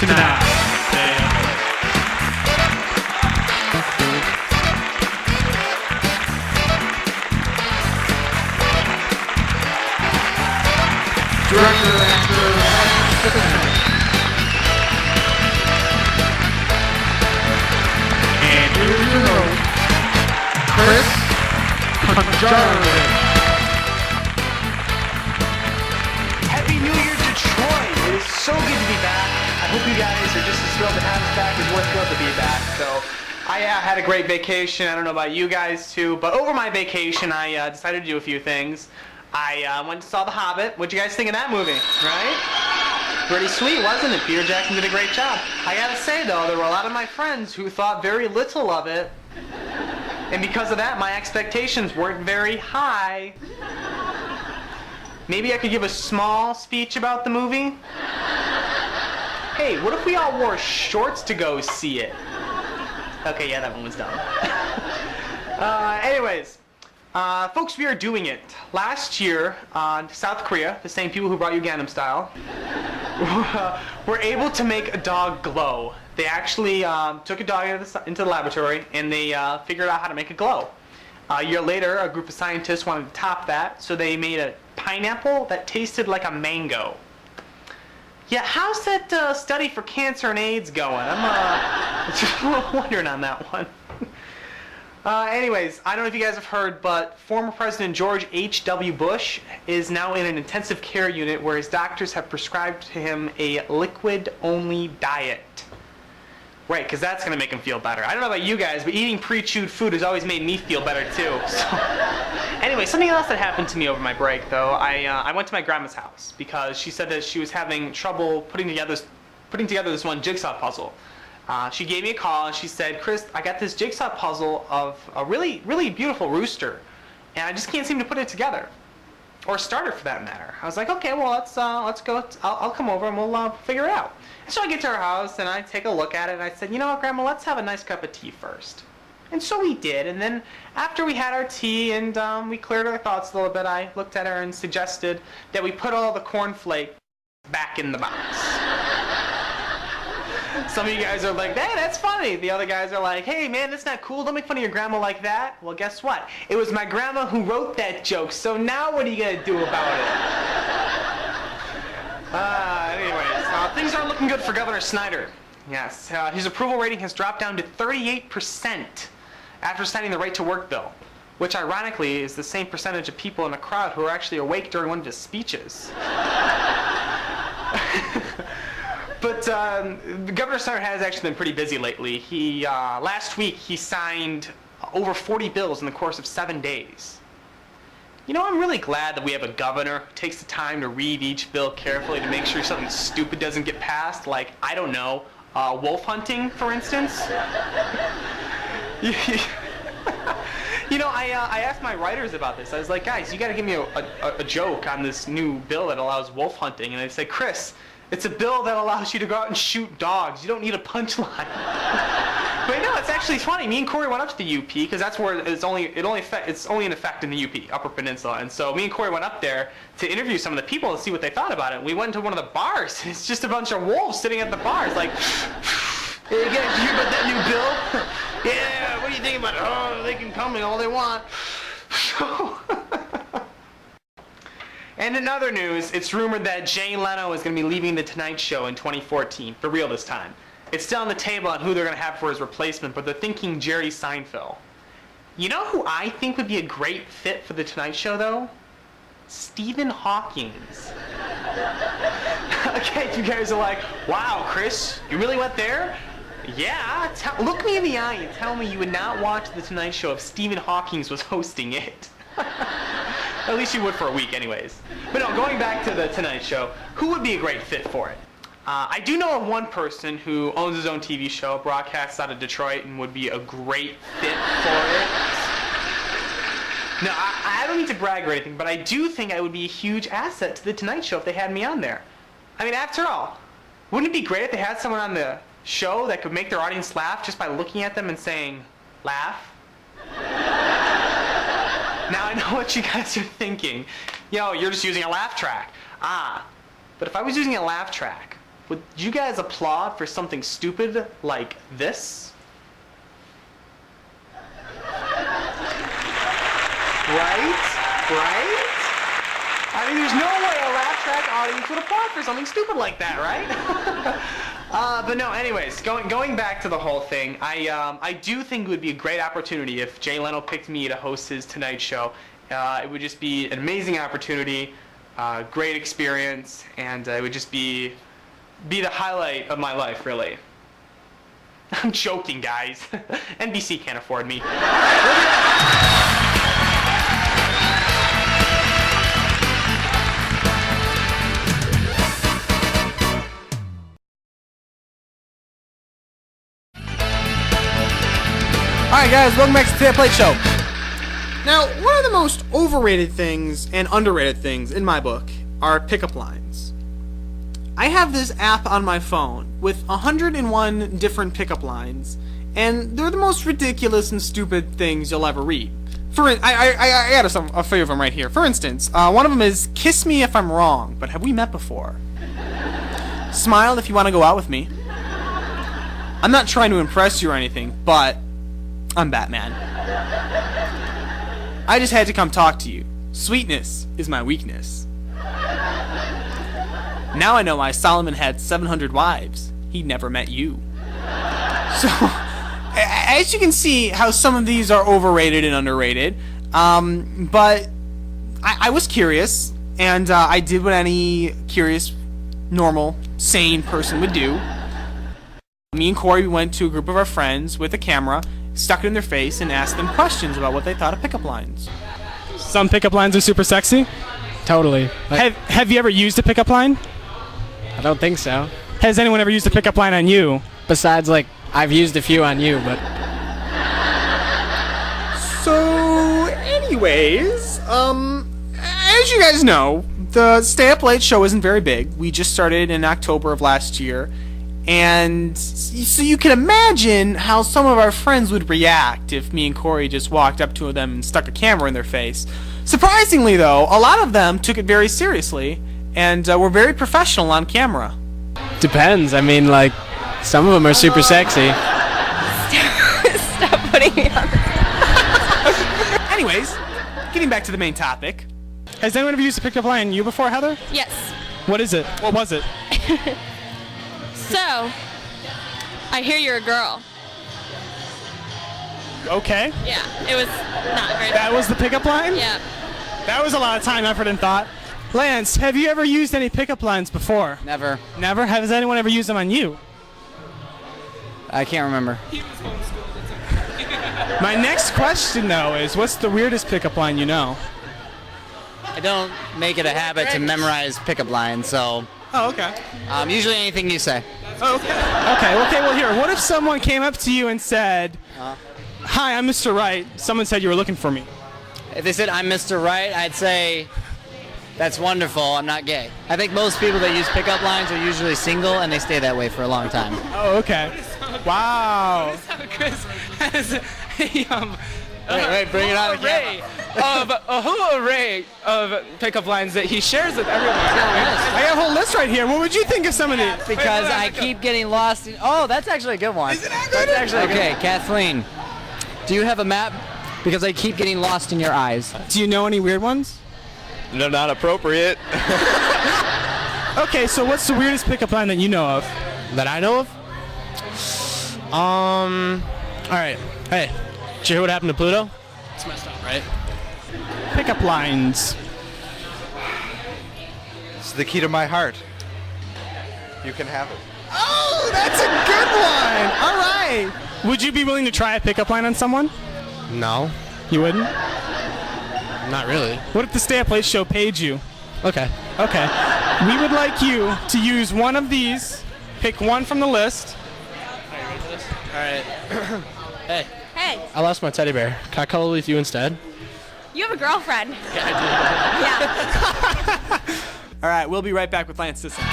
tonight. Director, actor, and here's your host, Chris Jarvis. Happy New Year, Detroit! It is so good to be back. I hope you guys are just as thrilled to have us back as we're thrilled to be back. So, I had a great vacation. I don't know about you guys too, but over my vacation, I decided to do a few things. I went and saw The Hobbit. What'd you guys think of that movie, right? Pretty sweet, wasn't it? Peter Jackson did a great job. I gotta say, though, there were a lot of my friends who thought very little of it. And because of that, my expectations weren't very high. Maybe I could give a small speech about the movie? Hey, what if we all wore shorts to go see it? Okay, yeah, that one was dumb. Anyways. Folks, we are doing it. Last year, South Korea, the same people who brought you Gangnam Style, were able to make a dog glow. They actually took a dog into the laboratory and they figured out how to make it glow. A year later, a group of scientists wanted to top that, so they made a pineapple that tasted like a mango. Yeah, how's that study for cancer and AIDS going? I'm just wondering on that one. Anyways, I don't know if you guys have heard, but former President George H.W. Bush is now in an intensive care unit where his doctors have prescribed to him a liquid-only diet. Right, because that's going to make him feel better. I don't know about you guys, but eating pre-chewed food has always made me feel better too. So, anyway, something else that happened to me over my break, though, I went to my grandma's house because she said that she was having trouble putting together this one jigsaw puzzle. She gave me a call and she said, Chris, I got this jigsaw puzzle of a really, really beautiful rooster, and I just can't seem to put it together. Or starter, for that matter. I was like, okay, well, let's go. I'll come over and we'll figure it out. And so I get to her house and I take a look at it and I said, you know what, Grandma, let's have a nice cup of tea first. And so we did. And then after we had our tea and we cleared our thoughts a little bit, I looked at her and suggested that we put all the cornflakes back in the box. Some of you guys are like, hey, that's funny. The other guys are like, hey, man, that's not cool. Don't make fun of your grandma like that. Well, guess what? It was my grandma who wrote that joke, so now what are you going to do about it? Anyways, things aren't looking good for Governor Snyder. Yes, his approval rating has dropped down to 38% after signing the Right to Work bill, which ironically is the same percentage of people in the crowd who are actually awake during one of his speeches. But Governor Snyder has actually been pretty busy lately. Last week he signed over 40 bills in the course of 7 days. You know, I'm really glad that we have a governor who takes the time to read each bill carefully to make sure something stupid doesn't get passed, like, I don't know, wolf hunting, for instance. You know, I asked my writers about this. I was like, guys, you got to give me a joke on this new bill that allows wolf hunting. And they said, Chris, it's a bill that allows you to go out and shoot dogs. You don't need a punchline. But no, it's actually funny. Me and Corey went up to the UP because that's where it's only in effect in the UP, Upper Peninsula. And so me and Corey went up there to interview some of the people to see what they thought about it. We went into one of the bars. And it's just a bunch of wolves sitting at the bars, like, hey, you guys hear about that new bill? Yeah, what do you think about it? Oh, they can come in all they want. And in other news, it's rumored that Jay Leno is going to be leaving The Tonight Show in 2014, for real this time. It's still on the table on who they're going to have for his replacement, but they're thinking Jerry Seinfeld. You know who I think would be a great fit for The Tonight Show, though? Stephen Hawking. Okay, you guys are like, wow, Chris, you really went there? Yeah, look me in the eye and tell me you would not watch The Tonight Show if Stephen Hawking was hosting it. At least you would for a week anyways. But no, going back to The Tonight Show, who would be a great fit for it? I do know of one person who owns his own TV show, broadcasts out of Detroit, and would be a great fit for it. No, I don't need to brag or anything, but I do think I would be a huge asset to The Tonight Show if they had me on there. I mean, after all, wouldn't it be great if they had someone on the show that could make their audience laugh just by looking at them and saying, laugh? Now I know what you guys are thinking. Yo, you're just using a laugh track. But if I was using a laugh track, Would you guys applaud for something stupid like this? Right? I mean, there's no way a laugh track audience would applaud for something stupid like that, right? But no, anyways, going back to the whole thing, I do think it would be a great opportunity if Jay Leno picked me to host his Tonight Show. It would just be an amazing opportunity, great experience, and it would just be the highlight of my life, really. I'm joking, guys. NBC can't afford me. Alright guys, welcome back to the Today Plate Show. Now, one of the most overrated things and underrated things in my book are pickup lines. I have this app on my phone with 101 different pickup lines, and they're the most ridiculous and stupid things you'll ever read. I got a few of them right here. For instance, one of them is, kiss me if I'm wrong, but have we met before? Smile if you want to go out with me. I'm not trying to impress you or anything, but I'm Batman. I just had to come talk to you. Sweetness is my weakness. Now I know why Solomon had 700 wives. He never met you. So, as you can see how some of these are overrated and underrated, but I was curious, and I did what any curious, normal, sane person would do. Me and Corey went to a group of our friends with a camera, stuck it in their face, and asked them questions about what they thought of pickup lines. Some pickup lines are super sexy. Totally. Have you ever used a pickup line? I don't think so. Has anyone ever used a pickup line on you? Besides, like, I've used a few on you, but... So, anyways, as you guys know, the Stay Up Late show isn't very big. We just started in October of last year, and so you can imagine how some of our friends would react if me and Corey just walked up to them and stuck a camera in their face. Surprisingly, though, a lot of them took it very seriously, and were very professional on camera. Depends. I mean, like, some of them are super sexy. Stop putting me on. Anyways, getting back to the main topic. Has anyone ever used a pickup line on you before, Heather? Yes. What is it? What was it? So, I hear you're a girl. Okay. Yeah, it was not very. That was the pickup line? Yeah. That was a lot of time, effort, and thought. Lance, have you ever used any pickup lines before? Never. Never? Has anyone ever used them on you? I can't remember. My next question, though, is what's the weirdest pickup line you know? I don't make it a habit to memorize pickup lines, so Oh, okay. usually anything you say. Oh, okay. Okay, well, here, what if someone came up to you and said, hi, I'm Mr. Right. Someone said you were looking for me. If they said I'm Mr. Right, I'd say that's wonderful. I'm not gay. I think most people that use pickup lines are usually single and they stay that way for a long time. Oh, okay. Wow. Chris has a Wait, bring it on. a whole array of pickup lines that he shares with everyone. I got a whole list right here. What would you think of some of these? Because I keep getting lost. Oh, that's actually a good one. Isn't that good? That's actually okay. Kathleen, do you have a map? Because I keep getting lost in your eyes. Do you know any weird ones? No, not appropriate. Okay, so what's the weirdest pickup line that you know of? That I know of? All right. Hey, did you hear what happened to Pluto? It's messed up, right? Pickup lines. It's the key to my heart. You can have it. Oh, that's a good one. All right. Would you be willing to try a pickup line on someone? No. You wouldn't? Not really. What if the Stay Up Late show paid you? Okay. Okay. We would like you to use one of these. Pick one from the list. Are you ready for this? All right. Hey, Hey, I lost my teddy bear. Can I cuddle with you instead? you have a girlfriend. Yeah, I Yeah. All right, we'll be right back with Lance Cican.